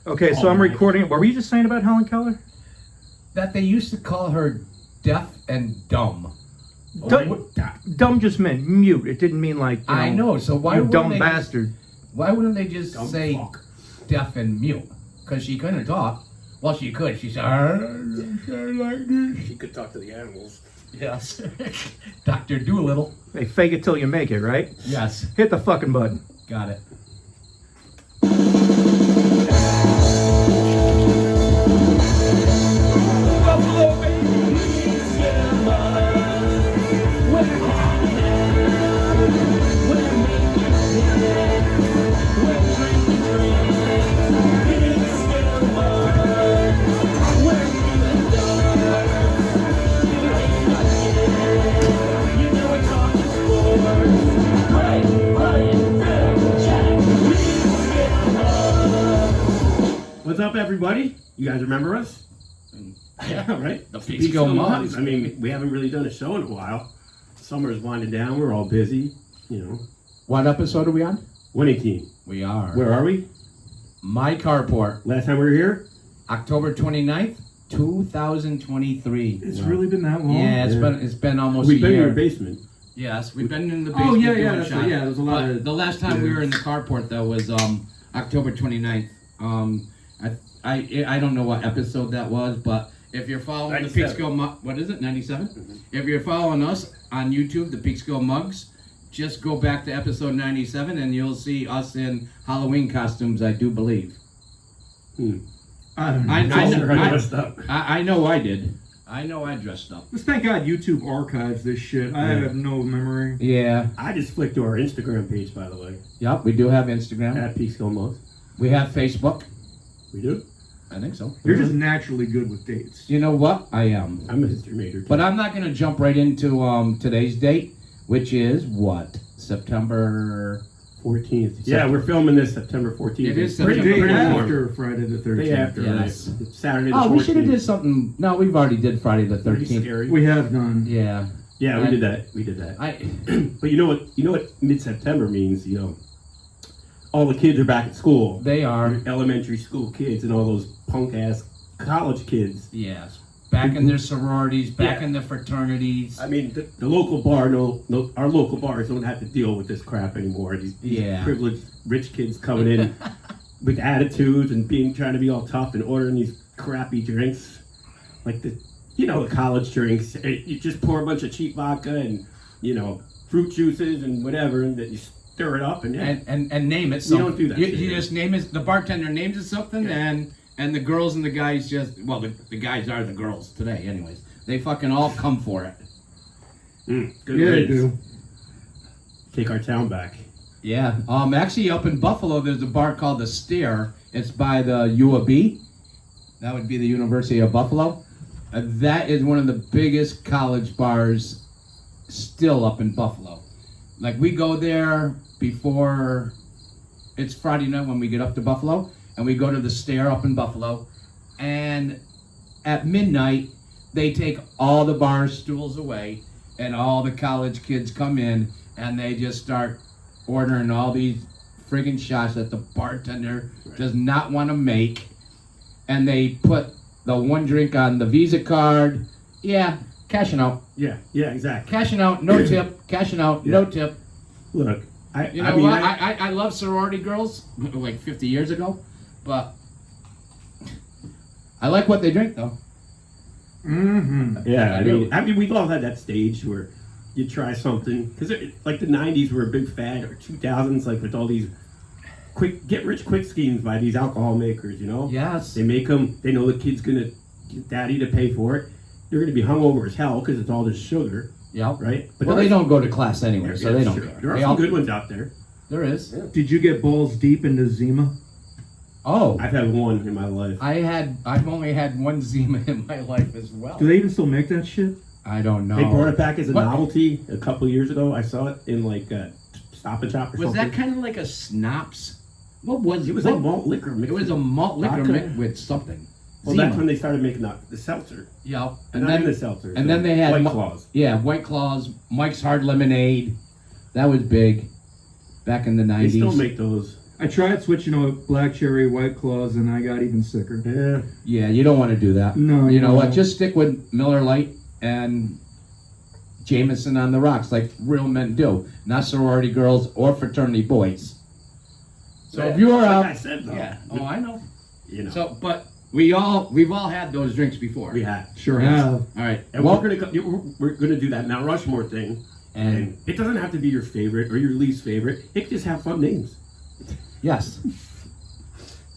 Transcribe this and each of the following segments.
Okay, so I'm recording it. What were you just saying about Helen Keller? That they used to call her deaf and dumb. Dumb just meant mute. It didn't mean like, I know. So why you wouldn't dumb they bastard? Why wouldn't they just Dumb say fuck. deaf and mute? Because she couldn't talk. Well, she could. She said, like this. She could talk to the animals. Yes. Dr. Doolittle. Hey, fake it till you make it, right? Yes. Hit the fucking button. Got it. What's up, everybody? You guys remember us? Yeah, right? The Peekskillmugs. I mean, we haven't really done a show in a while. Summer's winding down. We're all busy. You know. What episode are we on? 118. We are. Where are we? My carport. Last time we were here? October 29th, 2023. It's really been that long? Yeah, Yeah. it's been almost We've a been in year. your basement. Yes, we've been in the Oh, basement. yeah, doing that's shots. right. Yeah, there was a lot But of... the last time we were in the carport though was October 29th. I don't know what episode that was, but if you're following the 97. Peekskillmugs, what is it, 97? Mm-hmm. If you're following us on YouTube, the Peekskillmugs, just go back to episode 97 and you'll see us in Halloween costumes, I do believe. I don't know. I dressed up. I know I did. I know I dressed up. Just thank God YouTube archives this shit. I Yeah. have no memory. Yeah. I just flicked to our Instagram page, by the way. Yep, we do have Instagram. At Peekskillmugs. We have Facebook. We do? I think so. You're just naturally good with dates. You know what? I am. I'm a history major, too. But I'm not going to jump right into today's date, which is what? September... 14th. Yeah, we're filming this September 14th. It is pretty, September pretty 14th. warm. After Friday the 13th. Day after, Yes. right? It's Saturday the 14th. Oh, we should have did something... No, we've already did Friday the Pretty 13th. scary. We have done. Yeah. Yeah, we did that. We did that. But you know what mid-September means, you know. All the kids are back at school. They are. Your elementary school kids and all those punk-ass college kids. Yes. Back in their sororities, back Yeah. in the fraternities. I mean, the local bar, our local bars don't have to deal with this crap anymore. These Yeah. privileged rich kids coming in with attitudes and trying to be all tough and ordering these crappy drinks, like the college drinks. You just pour a bunch of cheap vodka and fruit juices and whatever, and then you stir it up and name it You something. don't do that You, shit you here. just name it. The bartender names it something, Yeah. and the girls and the guys just the guys are the girls today. Anyways, they fucking all come for it. Good Yeah, they riddance. do. Take our town back. Yeah. Actually, up in Buffalo, there's a bar called the Stair. It's by the U of B. That would be the University of Buffalo. That is one of the biggest college bars still up in Buffalo. Like, we go there before it's Friday night when we get up to Buffalo, and we go to the Stair up in Buffalo, and at midnight they take all the bar stools away and all the college kids come in and they just start ordering all these friggin' shots that the bartender does not want to make, and they put the one drink on the Visa card. Yeah, cashing out. Yeah, exactly. Cashing out, no tip. Cashing out, no Yeah. tip. Look, You know what? I love sorority girls, like 50 years ago, but I like what they drink, though. Mm-hmm. Yeah, I do. I mean, we've all had that stage where you try something, because like the 90s were a big fad, or 2000s, like with all these get-rich-quick schemes by these alcohol makers, Yes. They make them, they know the kid's going to get daddy to pay for it. They're going to be hungover as hell because it's all this sugar, Yep. right? Well, they don't go to class anyway, so they don't sure. care. There are They some all- good ones out there. There is. Yeah. Did you get balls deep into Zima? Oh, I've had one in my life. I've only had one Zima in my life as well. Do they even still make that shit? I don't know. They brought it back as a What? novelty a couple years ago. I saw it in like a Stop and Shop or Was something. that kind of like a schnapps? What was It was what- like malt liquor mixed It was with a malt liquor vodka. mixed with something. Well, Zima. that's when they started making the seltzer. Yeah, And and then then the seltzer. and then they had White Mo- Claws. yeah, White Claws, Mike's Hard Lemonade. That was big back in the They 90s. still make those. I tried switching to black cherry, white claws, and I got even sicker. Yeah. Yeah, you don't want to do that. No, You know what? don't. Just stick with Miller Lite and Jameson on the rocks, like real men do, not sorority girls or fraternity boys. So if you're like out, I said, though, yeah. Oh, I know. you know, So, but we've all had those drinks before. we have. Sure Yes. have. All right. And Well, we're gonna do that Mount Rushmore thing, and it doesn't have to be your favorite or your least favorite. It can just have fun names. yes.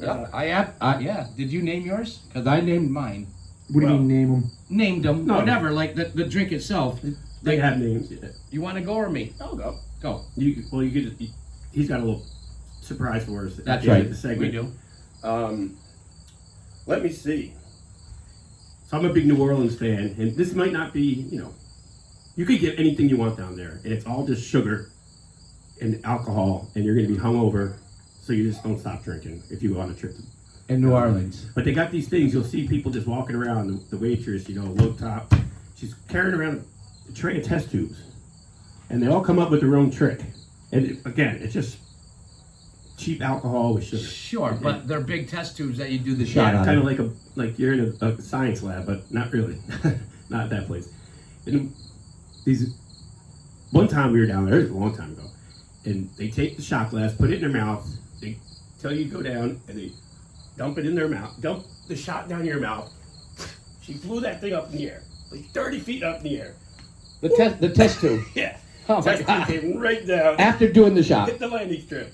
Yeah, I have. Yeah. Did you name yours? Because I named mine. What do you Well- mean name them? Named them. No. Whatever. Like the drink itself. They have names. Yeah. You want to go or me? I'll go. Go. You could. He's got a little surprise for us. At That's the end right. of the segment. We do. Let me see. So I'm a big New Orleans fan, and this might not be, you could get anything you want down there, and it's all just sugar and alcohol, and you're going to be hungover, so you just don't stop drinking if you go on a trip. In New Orleans. But they got these things. You'll see people just walking around. The waitress, low top, she's carrying around a tray of test tubes, and they all come up with their own trick. And again, it's just cheap alcohol with sugar. Sure, but they're big test tubes that you do the shot Yeah, on. kind of like you're in a science lab, but not really, not that place. And one time we were down there, it was a long time ago, and they take the shot glass, put it in their mouth, they tell you to go down, and they dump it in their mouth, dump the shot down your mouth. She flew that thing up in the air, like 30 feet up in the air. The test tube. Yeah. Oh my Test God. tube came right down, After doing the shot. hit the landing strip.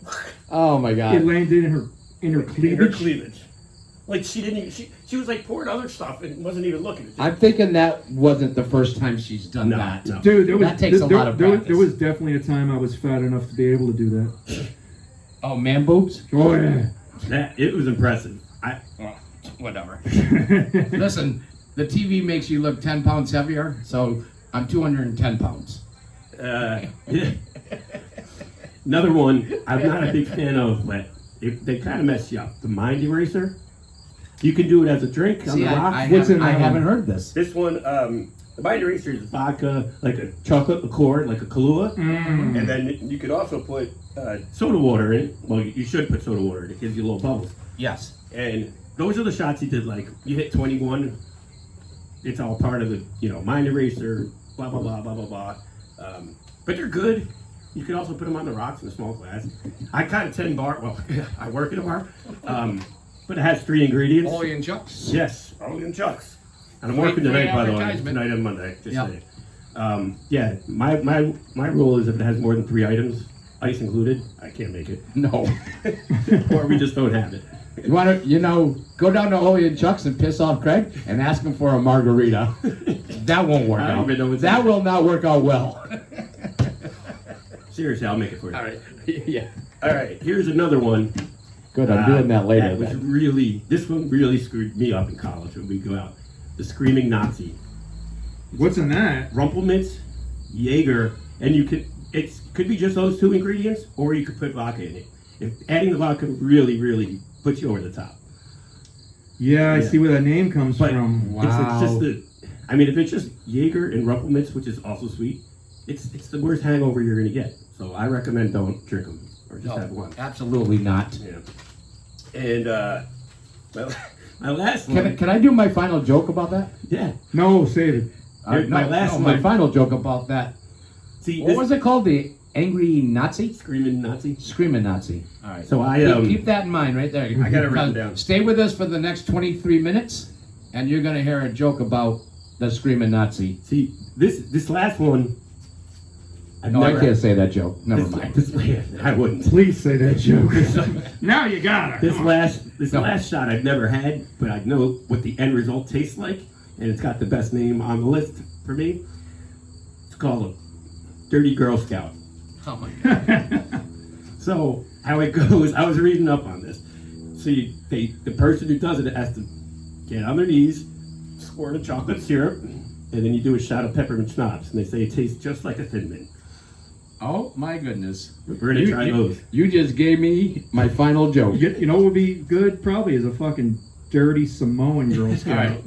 Oh my It God. landed in her In cleavage. her cleavage. Like she didn't even, she was like pouring other stuff and wasn't even looking at it. I'm thinking that wasn't the first time she's done No, that. no. Dude, there was That takes a lot of practice. there was definitely a time I was fat enough to be able to do that. Oh, man boobs? Oh yeah. It was impressive. Whatever. Listen, the TV makes you look 10 pounds heavier, so I'm 210 pounds. Another one I'm not a big fan of, but they kind of mess you up. The Mind Eraser. You can do it as a drink on See, the rock. What's in I that haven't one? heard this. This one, the Mind Eraser is vodka, like a chocolate liqueur, like a Kahlua. Mm. And then you could also put soda water in it. Well, you should put soda water in it. It gives you little bubbles. Yes. And those are the shots you did, like, you hit 21. It's all part of the, Mind Eraser, blah, blah, blah, blah, blah, blah. But they're good. You can also put them on the rocks in a small glass. I kind of tend bar, well, I work in a bar, but it has 3 ingredients. Ollie and Chucks. Yes, Ollie and Chucks. And I'm Free- working tonight, free by the way. advertisement. Tonight and Monday, just Yep. saying. Yeah, my rule is if it has more than 3 items, ice included, I can't make it. No. Or we just don't have it. You want to, go down to Ollie and Chucks and piss off Craig and ask him for a margarita. That won't work I don't out. even know what's That in it. will not work out well. Seriously, I'll make it for you. All right. Yeah. All right, here's another one. Good. I'm doing that later. Was then. this one really screwed me up in college when we go out. The Screaming Nazi. What's in that? Rumpelmitz, Jaeger, and it could be just those 2 ingredients, or you could put vodka in it. If adding the vodka really, really puts you over the top. Yeah, I Yeah. see where that name comes But from. Wow. it's just if it's just Jaeger and Rumpelmitz, which is also sweet, it's the worst hangover you're gonna get. So I recommend don't drink them, or just have one. Absolutely not. Yeah. And my last one. Can I do my final joke about that? Yeah. No, save it. My final joke about that. See, What was it called? The angry Nazi? Screaming Nazi? Screaming Nazi. All right. So I Keep that in mind right there. I got it written down. Stay with us for the next 23 minutes, and you're gonna hear a joke about the screaming Nazi. see this last one. I've No, I never can't say that joke. Never mind. I wouldn't. Please say that joke. Now you got it. This Come on. last last shot I've never had, but I know what the end result tastes like, and it's got the best name on the list for me. It's called a Dirty Girl Scout. Oh my God. So how it goes, I was reading up on this. So the person who does it has to get on their knees, squirt a chocolate syrup, and then you do a shot of peppermint schnapps, and they say it tastes just like a Thin Mint. Oh my goodness. We're gonna try those. You just gave me my final joke. You know what would be good probably is a fucking dirty Samoan Girl Scout. All right.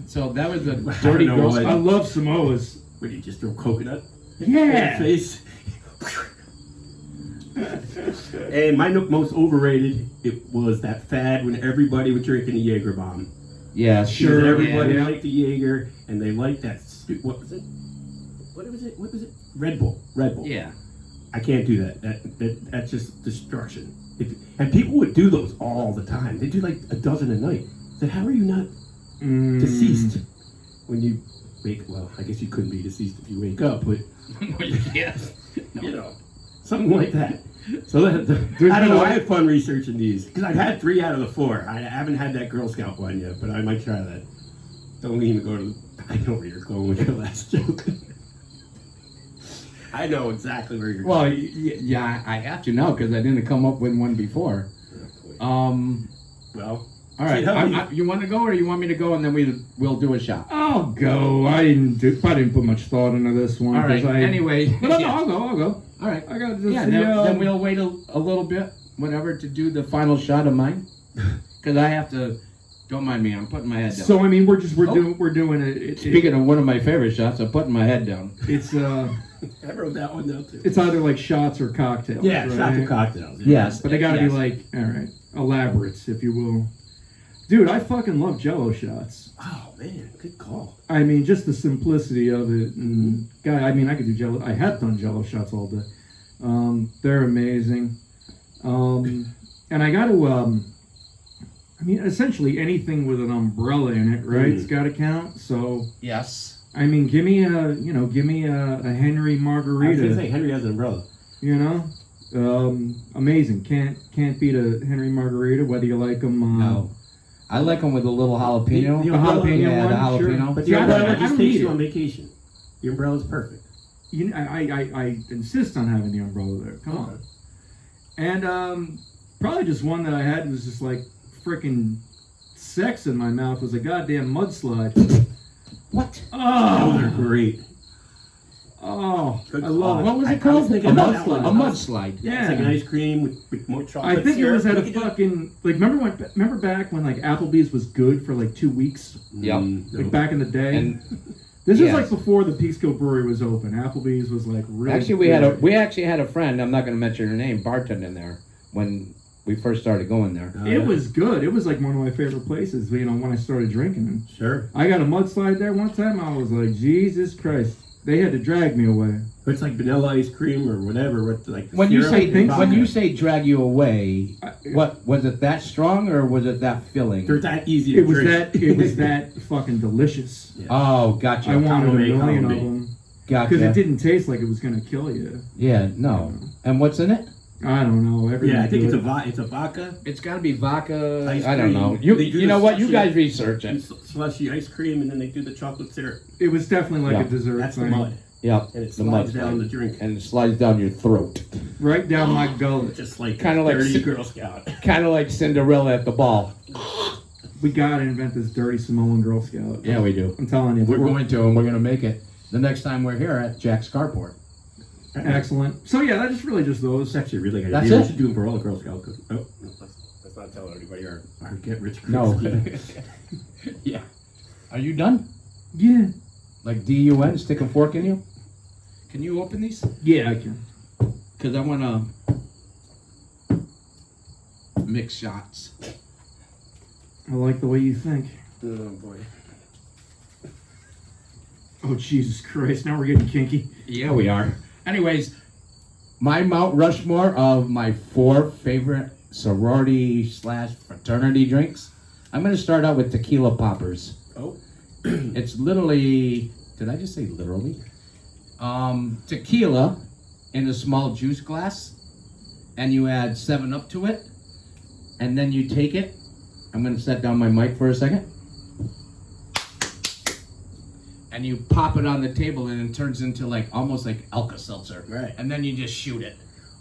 So that was a I dirty don't know girl what- I scout. love Samoas. What do you just throw coconut in Yeah. your face? And my most overrated, it was that fad when everybody was drinking the Jaeger bomb. Yeah, Sure, sure. everybody yeah. liked the Jaeger, and they liked that. What was it? What was it? What was it? Red Bull. Red Bull. Yeah. I can't do that. That's just destruction. And people would do those all the time. They do like a dozen a night. So how are you not deceased when you wake? Well, I guess you couldn't be deceased if you wake up, but you know, something like that. So I don't know. I had fun researching these because I've had 3 out of the 4. I haven't had that Girl Scout one yet, but I might try that. Don't even go to. I know where you're going with your last joke. I know exactly where you're going. Well, yeah, I have to now because I didn't come up with one before. Well, all right. You want to go, or you want me to go, and then we'll do a shot. I'll go. I didn't put much thought into this one. All right. Anyway, but yeah. I'll go. All right. I got Yeah. Then we'll wait a little bit, whatever, to do the final shot of mine, because I have to. Don't mind me. I'm putting my head down. So I mean, we're doing it. Speaking of one of my favorite shots, I'm putting my head down. It's I wrote that one down too. it's either like shots or cocktails. Yeah, right? shots and cocktails. Yeah. Yes, But they gotta yes. be like, all right, elaborates, if you will. Dude, I fucking love Jello shots. Oh man, good call. I mean, just the simplicity of it. And God, I mean, I could do Jello. I have done Jello shots all day. They're amazing. And I got to. I mean, essentially anything with an umbrella in it, right? It's got to count. So, Yes. I mean, give me a Henry I was Margarita. gonna say Henry has an umbrella. You know, amazing. Can't beat a Henry Margarita, whether you like them. No. I like them with a little jalapeno. The A jalapeno yeah, one, the jalapeno. sure. But the Yeah, umbrella I just don't takes need you it. on vacation. The umbrella's perfect. You know, I insist on having the umbrella there. Come on. And probably just one that I had was just like freaking sex in my mouth was a goddamn mudslide. What? Those are Oh, great. oh, Good I love call. it. What was I it called? was thinking A about that mudslide. one. A mudslide. Yeah, it's like an ice cream with more chocolate. I think it syrup. was at a We could do- fucking like remember back when like Applebee's was good for like 2 weeks, Yep. No. like back in the day. And This yes. is like before the Peekskill Brewery was open. Applebee's was like really. actually, we actually had a friend. I'm not going to mention her name. Bartending there when we first started going there. It was good. It was like one of my favorite places. You know, when I started drinking. And Sure. I got a mudslide there one time. I was like, Jesus Christ! They had to drag me away. It's like vanilla ice cream or whatever. With like the When you syrup say and vodka. when you say drag you away, I- what was it? That strong or was it that filling? they're that easy to It was drink. that. It was that fucking delicious. Yeah. Oh, gotcha. I wanted a column A, million column of B. them Gotcha. because it didn't taste like it was gonna kill you. Yeah, no. And what's in it? I don't know. Yeah, I think it's good. it's a vodka. It's got to be vodka. Ice I don't cream. know. They You do you know the what? You slushy- guys research and it. slushy ice cream, and then they do the chocolate syrup. It was definitely like Yeah. a dessert That's the thing. mud, Yeah, and it the slides mud down the slide. drink, And it slides down your throat. Right down my gullet. just like Kinda like dirty si- Girl Scout. Kind of like Cinderella at the ball. We gotta invent this dirty Samoan Girl Scout. Yeah, we do. I'm telling you. We're going to, and we're going to make it the next time we're here at Jack's Carport. Excellent. So yeah, that's really just those. It's actually a really good That's idea. it? We should do it for all the Girl Scout cookies. Oh, let's not tell everybody our get rich quick No. scheme. Yeah. Are you done? Yeah. Like DUN, stick a fork in you? Can you open these? Yeah, I can. Because I want to mix shots. I like the way you think. Oh boy. Oh Jesus Christ! Now we're getting kinky. Yeah, we are. Anyways, my Mount Rushmore of my 4 favorite sorority / fraternity drinks. I'm going to start out with tequila poppers. Oh. It's literally, did I just say literally? Tequila in a small juice glass, and you add 7-Up to it, and then you take it. I'm going to set down my mic for a second. And you pop it on the table, and it turns into like almost like Alka-Seltzer. Right. And then you just shoot it.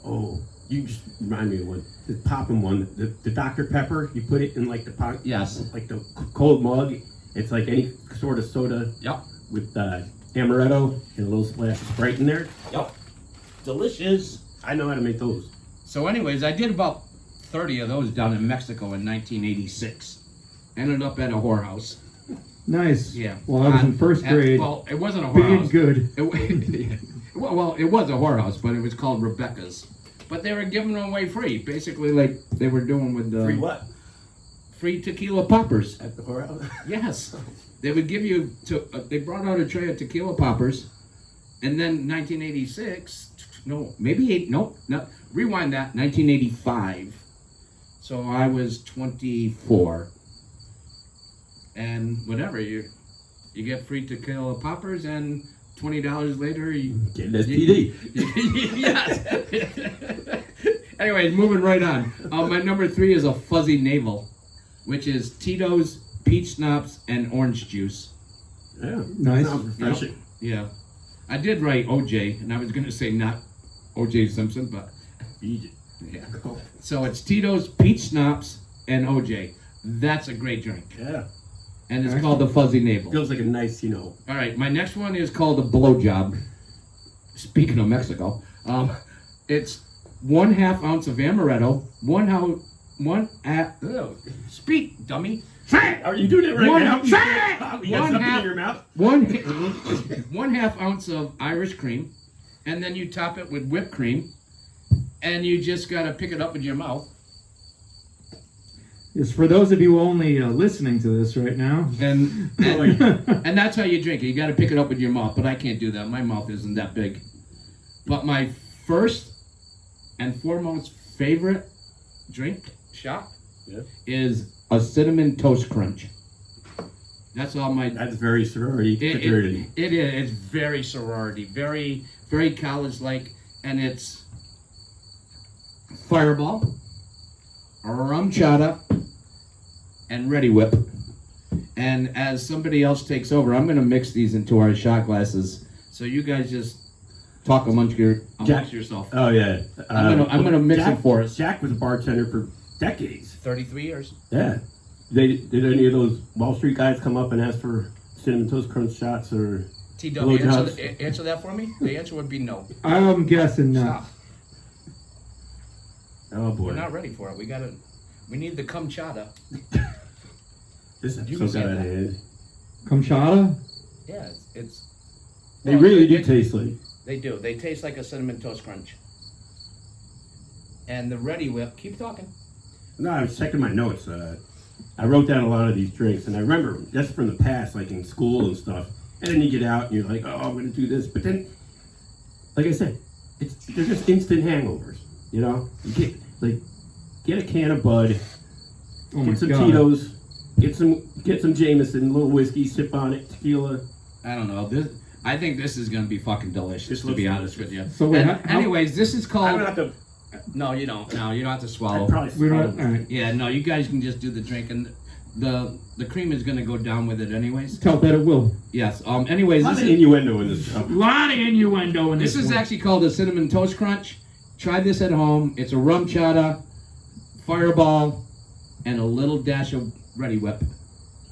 Oh, you just remind me of one. The popping one, the Dr. Pepper. You put it in like the pot, Yes. like the cold mug. It's like any sort of soda Yep. with amaretto and a little splash of Sprite in there. Yep. Delicious. I know how to make those. So anyways, I did about 30 of those down in Mexico in 1986. Ended up at a whorehouse. Nice. Yeah. Well, I was in first grade. Well, it wasn't a Being whorehouse. good. It was a whorehouse, but it was called Rebecca's. but they were giving them away free, basically like they were doing with the Free what? free tequila poppers. At the whorehouse? Yes, they would give you. They brought out a tray of tequila poppers, and then 1986. No, maybe eight. No, rewind that. 1985. So I was 24, and whatever you get free tequila poppers, and $20 later you Get an STD. Yes. Anyways, moving right on. My number 3 is a fuzzy navel, which is Tito's, peach schnapps, and orange juice. Yeah. Nice. Sounds refreshing. Yeah. I did write OJ, and I was going to say not OJ Simpson, but Eat it. yeah. So it's Tito's, peach schnapps, and OJ. That's a great drink. Yeah. And it's called the fuzzy navel. Feels like a nice, All right, my next one is called a blowjob. Speaking of Mexico, it's 1/2 ounce of amaretto, speak, dummy. Are you doing it right One- now? Say it! You got One something half- in your mouth? 1/2 ounce of Irish cream, and then you top it with whipped cream, and you just gotta pick it up with your mouth. It's for those of you only listening to this right now. And and that's how you drink it. You got to pick it up with your mouth, but I can't do that. My mouth isn't that big. But my first and foremost favorite shot is a cinnamon toast crunch. That's all my. That's very sorority. fraternity. It is. It's very sorority, very very college like, and it's Fireball, rum chata, and Ready Whip. And as somebody else takes over, I'm going to mix these into our shot glasses. So you guys just talk amongst yourself. Oh yeah. I'm gonna mix Jack, it for us. Jack was a bartender for decades. 33 years. Yeah. Did any of those Wall Street guys come up and ask for cinnamon toast crunch shots or? TW, Blowjobs. answer that for me. The answer would be no. I'm guessing no. Stop. Oh boy. We're not ready for it. We need the cum chata. This You episode can say got out of that. hand. Kamchata? Yeah, it's. They well, really do it- taste like. They do. They taste like a cinnamon toast crunch. And the Ready Whip. Keep talking. No, I was checking my notes. I wrote down a lot of these drinks, and I remember just from the past, like in school and stuff. And then you get out and you're like, oh, I'm going to do this. But then, like I said, they're just instant hangovers. You know, you get a can of Bud, Oh my get some God. Tito's, get some Jameson, a little whiskey, sip on it, tequila. I don't know. I think this is gonna be fucking delicious. This To looks be honest with delicious. you. So wait, And how- anyways, this is I called. don't have to. No, you don't. No, you don't have to swallow. I'd probably We don't. swallow. All right. Yeah, no, you guys can just do the drink, and the cream is gonna go down with it anyways. Tell that it will. Yes. Anyways, A lot this of is innuendo in this stuff. A lot of innuendo in this this is one. actually called a cinnamon toast crunch. Try this at home. It's a rum chata, Fireball, and a little dash of Ready Whip.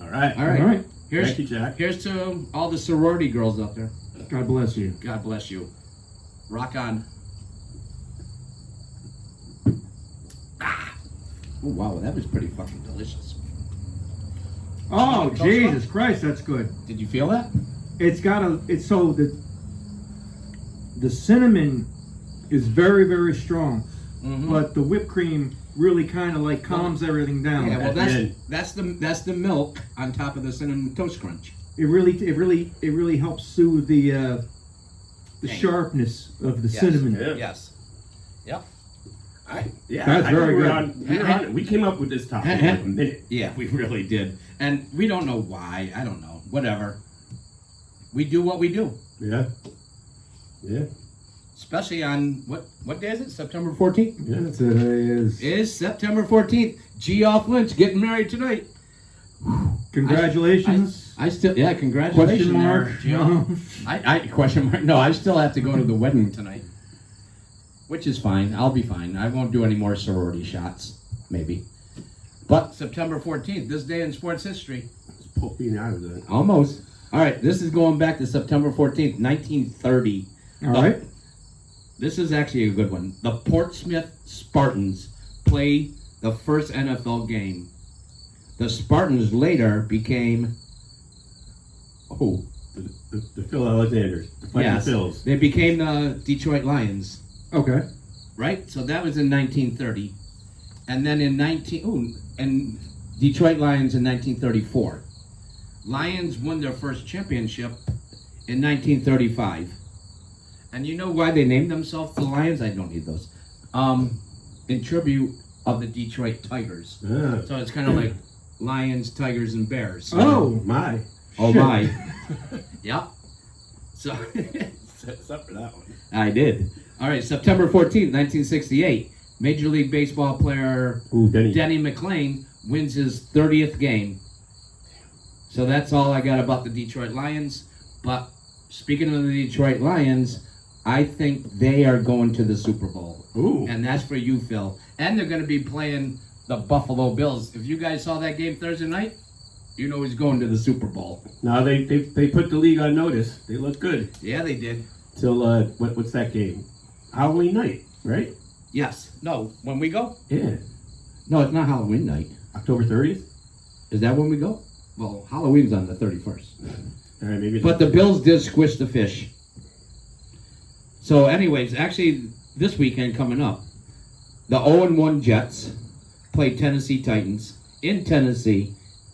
All right. All right. All right. Here's Thank you, Jack. here's to all the sorority girls out there. God bless you. God bless you. Rock on. Ah. Oh, wow, that was pretty fucking delicious. Oh, Toast Jesus Christ, that's good. Did you feel that? It's got it's so the cinnamon is very, very strong, Mm-hmm. but the whipped cream really kind of like calms everything down. Yeah, well, At the end. that's the milk on top of the cinnamon toast crunch. It really helps soothe the Dang. sharpness of the Yes. cinnamon. Yeah. Yes. Yep. Yeah, That's I think very we were good. on it. We came up with this topic in like a minute. Yeah, we really did, and we don't know why. I don't know. Whatever. We do what we do. Yeah. Yeah. Especially on what day is it? September 14th. Yeah. Today is It is September 14th. G. Off Lynch getting married tonight. congratulations. I still, yeah, congratulations. Question mark. there, Gio. I question mark. No, I still have to go to the wedding tonight, which is fine. I'll be fine. I won't do any more sorority shots, maybe. But September 14th, this day in sports history. Let's poke me out of it. Almost. All right, this is going back to September 14th, 1930. All right. This is actually a good one. The Portsmouth Spartans play the first NFL game. The Spartans later became who? The Phil Alexanders. The Fighting Yes, Phils. they became the Detroit Lions. Okay. right? So that was in 1930. And then in and Detroit Lions in 1934. Lions won their first championship in 1935. And you know why they named themselves the Lions? I don't need those. In tribute of the Detroit Tigers. So it's kind of like Lions, Tigers, and Bears. Oh, my. Oh shit. my. Yep. So Sets up for that one. I did. All right, September 14th, 1968. Major League Baseball player Ooh, Denny. Denny McLain wins his 30th game. So that's all I got about the Detroit Lions. But speaking of the Detroit Lions, I think they are going to the Super Bowl. Ooh. And that's for you, Phil. And they're going to be playing the Buffalo Bills. If you guys saw that game Thursday night, you know he's going to the Super Bowl. No, they put the league on notice. They look good. Yeah, they did. Till, what's that game? Halloween night, right? Yes. No, when we go? Yeah. No, it's not Halloween night. October 30th? Is that when we go? Well, Halloween's on the 31st. All right, maybe. But the Bills did squish the fish. So anyways, actually this weekend coming up, the 0-1 Jets play Tennessee Titans in Tennessee,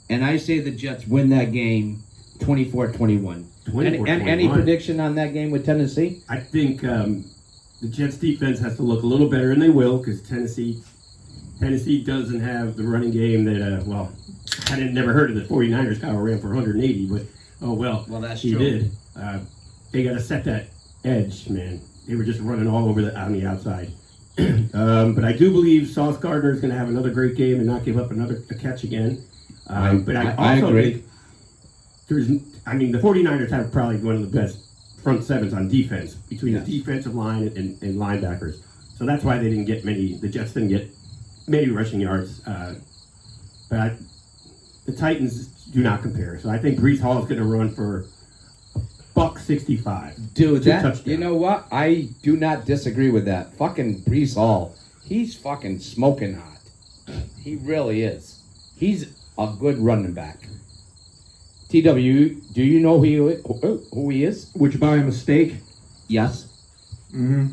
and I say the Jets win that game 24-21. 24-21. Any prediction on that game with Tennessee? I think the Jets defense has to look a little better, and they will, because Tennessee doesn't have the running game that, well, I never heard of the 49ers. Kyle ran for 180, but, oh, well, That's he true. did. They got to set that edge, man. They were just running all over on the outside. But I do believe Sauce Gardner is going to have another great game and not give up a catch again. But I also agree. think the 49ers have probably one of the best front sevens on defense between Yes. the defensive line and linebackers. So that's why they didn't get the Jets didn't get many rushing yards. But the Titans do not compare. So I think Breece Hall is going to run for $165. Dude, Two that, touchdowns. you know what? I do not disagree with that. Fucking Breece Hall, he's fucking smoking hot. He really is. He's a good running back. TW, do you know who he is? Which by a mistake. Yes. Mm-hmm.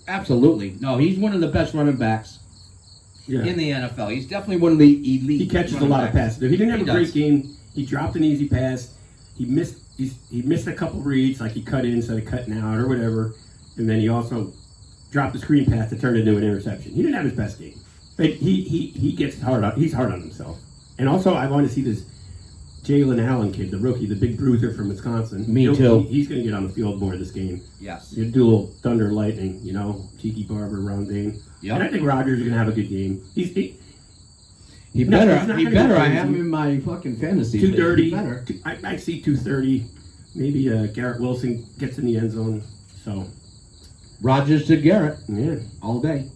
Absolutely. No, he's one of the best running backs Yeah. in the NFL. He's definitely one of the elite. He catches a running lot of backs. passes. If he didn't have He a great does. game, he dropped an easy pass. He missed a couple reads, like he cut in instead of cutting out or whatever. And then he also dropped a screen pass that turned into an interception. He didn't have his best game. But he gets he's hard on himself. And also I want to see this Jalen Allen kid, the rookie, the big bruiser from Wisconsin. Me too. He's going to get on the field more this game. Yes. You do a little thunder lightning, Cheeky Barber, Rondane. Yep. And I think Rodgers is going to have a good game. He better. he's not He gonna better. go I crazy. have him in my fucking fantasy. league. 230. He better. I see 230. Maybe Garrett Wilson gets in the end zone. So, Rogers to Garrett yeah. all day.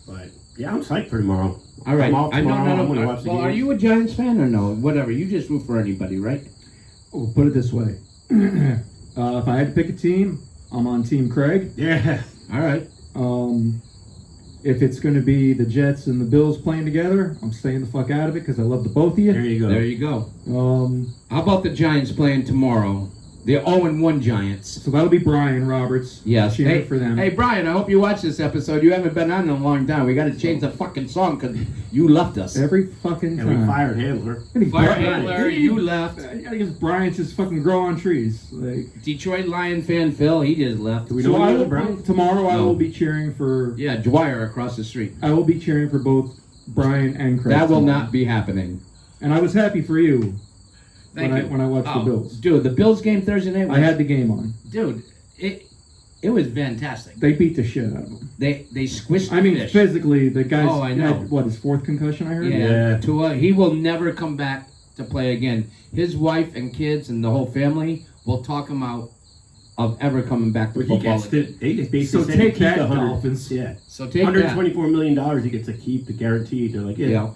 But, yeah, I'm psyched for tomorrow. All right. I'm off I know. tomorrow. I'm going to watch the Well, game. are you a Giants fan or no? Whatever. You just root for anybody, right? We'll put it this way. If I had to pick a team, I'm on Team Craig. Yeah. All right. If it's going to be the Jets and the Bills playing together, I'm staying the fuck out of it because I love the both of you. There you go. There you go. So How about the Giants playing tomorrow? The 0-1 Giants. that'll be Brian Roberts. Yes. Cheering Hey, for them. Hey, Brian, I hope you watch this episode. You haven't been on in a long time. We got to change the fucking song because you left us. Every fucking And time. we fired Handler. Fire Handler, you left. I guess Brian's just fucking grow on trees. Like, Detroit Lion fan Phil, he just left. Do we so know I any other will, Brian? tomorrow I No. will be cheering for. Yeah, Dwyer across the street. I will be cheering for both Brian and Craig. That will tomorrow. not be happening. And I was happy for you Thank when you. when I watched the Bills. Dude, the Bills game Thursday night. I had the game on. Dude, it was fantastic. They beat the shit out of him. They squished. I mean, the fish. physically, the guy's Oh, I know. had, what, his fourth concussion, I heard? Yeah. Yeah. Tua, he will never come back to play again. His wife and kids and the whole family will talk him out of ever coming back to But he football gets again. they basically So said take keep that, the 100 Dolphins. Yeah. So take that. $124 million he gets to keep, the guaranteed. They're like, Yeah.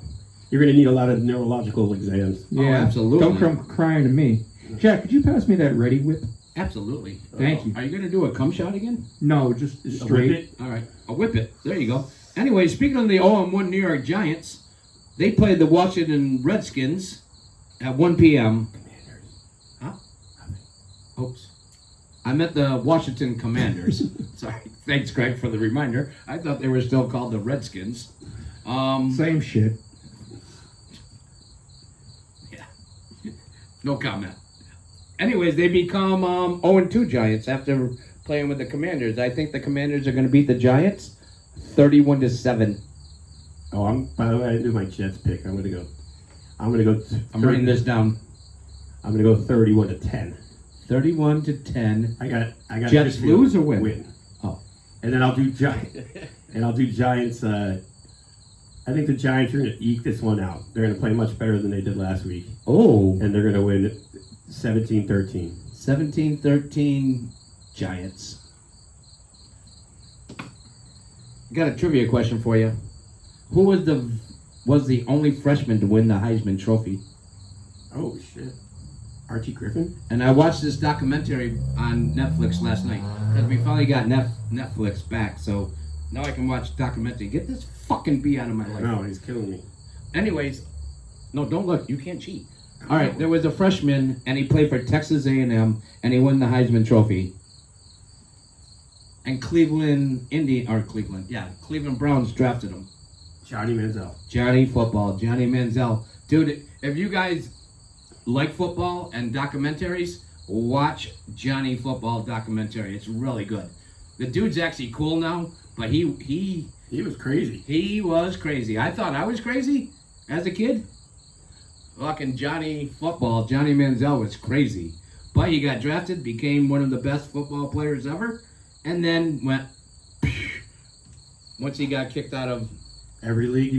you're going to need a lot of neurological exams. Oh, absolutely. Don't come crying to me. Jack, could you pass me that ready whip? Absolutely. Thank you. Are you going to do a cum shot again? No, just A straight. whip it? All right. I'll whip it. There you go. Anyway, speaking of the 0-1 New York Giants, they played the Washington Redskins at 1 p.m. Huh? Oops. I meant the Washington Commanders. Sorry. Thanks, Greg, for the reminder. I thought they were still called the Redskins. Same shit. Yeah. No comment. Anyways, they become 0-2 Giants after playing with the Commanders. I think the Commanders are going to beat the Giants 31-7. Oh, by the way, I didn't do my Jets pick. I'm gonna go. I'm writing this down. I'm gonna go 31-10. 31-10. I got Jets Pittsfield lose or win? Win. Oh. And then I'll do Giants. I think the Giants are gonna eke this one out. They're gonna play much better than they did last week, Oh. and they're gonna win 17-13. 17-13 Giants. Got a trivia question for you. Who was the only freshman to win the Heisman Trophy? Oh shit, Archie Griffin. And I watched this documentary on Netflix last night because we finally got Netflix back, so now I can watch documentary. Get this fucking bee out of my life. No, he's killing me. Anyways, no, don't look. You can't cheat. All right, there was a freshman, and he played for Texas A&M, and he won the Heisman Trophy. And Cleveland Browns drafted him. Johnny Manziel. Johnny Manziel. Dude, if you guys like football and documentaries, watch Johnny Football documentary. It's really good. The dude's actually cool now, but he was crazy. He was crazy. I thought I was crazy as a kid. Fucking Johnny Manziel was crazy. But he got drafted, became one of the best football players ever, and then went once he got kicked out of every league he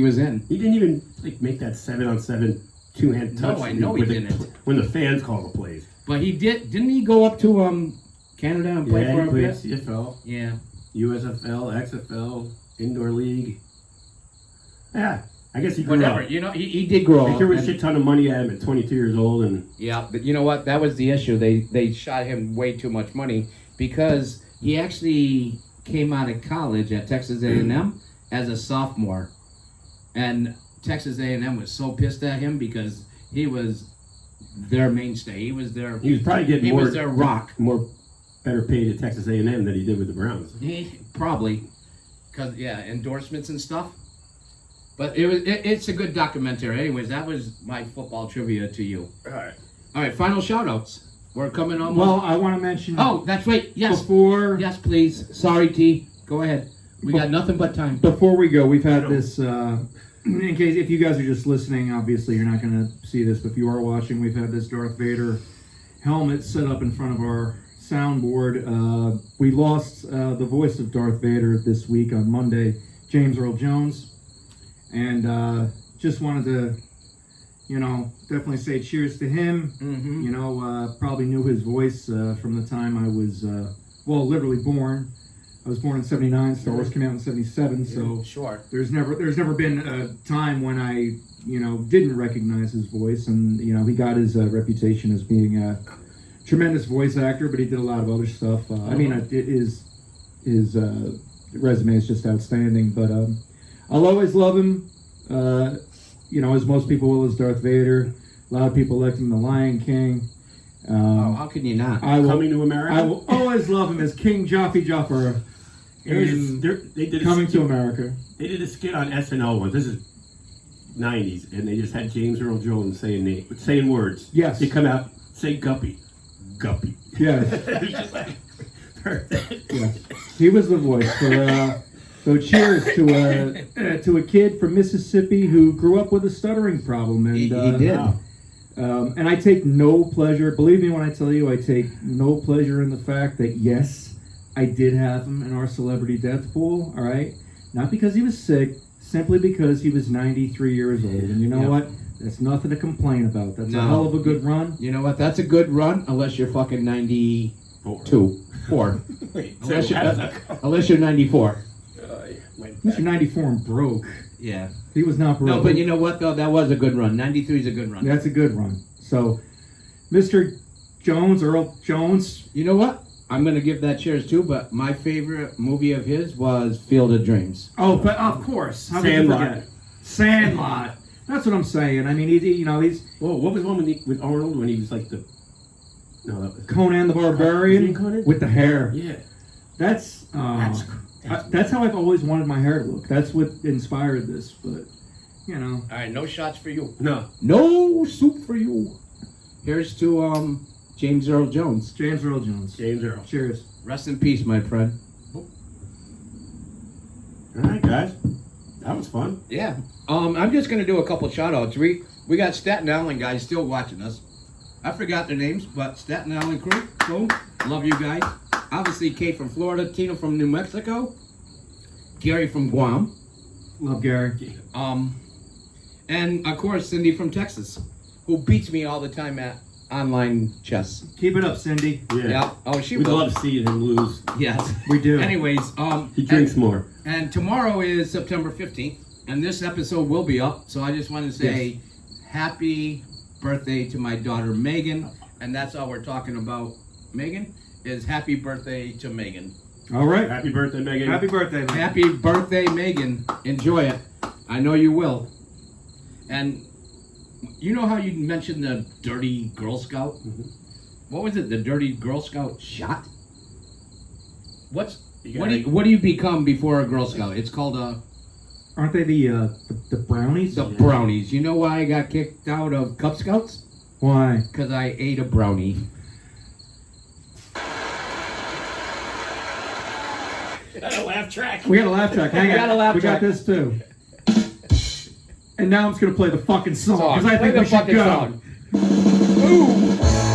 was in. He didn't even make that 7-on-7 two-hand touch. No, I know he didn't. When the fans call the plays. But he did. Didn't he go up to Canada and play for he played him? CFL. Yeah. USFL, XFL, indoor league. Yeah, I guess he grew Whatever. up. You know, he did grow They up. threw a shit ton of money at him at 22 years old, and yeah, but you know what? That was the issue. They shot him way too much money because he actually came out of college at Texas A&M as a sophomore, and Texas A&M was so pissed at him because he was their mainstay. He was probably getting was their rock. more better paid at Texas A&M than he did with the Browns. Probably, because endorsements and stuff. But it's a good documentary. Anyways, that was my football trivia to you. All right. Final shout-outs. We're coming on. Well, I want to mention. Oh, that's right. Yes. Before. Yes, please. Sorry, T. Go ahead. We got nothing but time. Before we go, we've had this. In case if you guys are just listening, obviously you're not going to see this, but if you are watching, we've had this Darth Vader helmet set up in front of our soundboard. We lost the voice of Darth Vader this week on Monday, James Earl Jones. And just wanted to, definitely say cheers to him. Mm-hmm. Probably knew his voice from the time I was, literally born. I was born in '79. Star Wars came out in '77. So sure. There's never been a time when I, didn't recognize his voice. And he got his reputation as being a tremendous voice actor, but he did a lot of other stuff. His resume is just outstanding. But I'll always love him, as most people will, as Darth Vader. A lot of people liked him, the Lion King. How can you not? Coming to America? I will always love him as King Jaffa They did Coming to America. They did a skit on SNL once. This is 90s, and they just had James Earl Jones saying words. Yes. They come out, say Guppy. Guppy. Yes. It was just like, perfect. Yes. He was the voice. So cheers to a kid from Mississippi who grew up with a stuttering problem. And, he did. And I take no pleasure, believe me when I tell you, I take no pleasure in the fact that, yes, I did have him in our celebrity death pool, all right? Not because he was sick, simply because he was 93 years old. And you know what? That's nothing to complain about. That's a hell of a good run. You know what? That's a good run, unless you're fucking 4. Wait, unless you're 94. Mr. 94 and broke. Yeah. He was not broke. No, but you know what, though? That was a good run. 93 is a good run. That's a good run. So, Mr. Jones, Earl Jones. You know what? I'm going to give that cheers, too, but my favorite movie of his was Field of Dreams. Oh, but of course. How could you forget? Sandlot. That's what I'm saying. I mean, he's... Whoa, what was one with Arnold when he was like the No, that was, Conan the Was he Barbarian in Conan? with the hair. yeah. That's that's how I've always wanted my hair to look. That's what inspired this. But you know, All right, no shots for you. No. No soup for you. Here's to James Earl Jones. James Earl Jones. James Earl. Cheers. Rest in peace, my friend. All right, guys. That was fun. Yeah. I'm just gonna do a couple shout outs. We got Staten Island guys still watching us. I forgot their names, but Staten Island crew, boom. Love you guys. Obviously Kate from Florida, Tina from New Mexico, Gary from Guam, Love Gary. and of course Cindy from Texas, who beats me all the time at online chess. Keep it up, Cindy. Yeah. Oh, she We'd will. love seeing him lose. Yes. We do. Anyways, He drinks more. And tomorrow is September 15th, and this episode will be up. So I just want to say happy birthday to my daughter Megan, and that's all we're talking about. Megan is happy birthday to Megan. All right. Happy birthday, Megan. Happy birthday, man. Happy birthday, Megan. Enjoy it. I know you will. And you know how you mentioned the dirty Girl Scout? Mhm. What was it? The dirty Girl Scout shot? What gotta- do you become before a Girl Scout? It's called Aren't they the brownies? the brownies. You know why I got kicked out of Cub Scouts? Why? Because I ate a brownie. That's a laugh track. We got a laugh track. Hang We on. got a laugh we track. got this too. And now I'm just gonna play the fucking song because I Play think the we should fucking go. song. Ooh.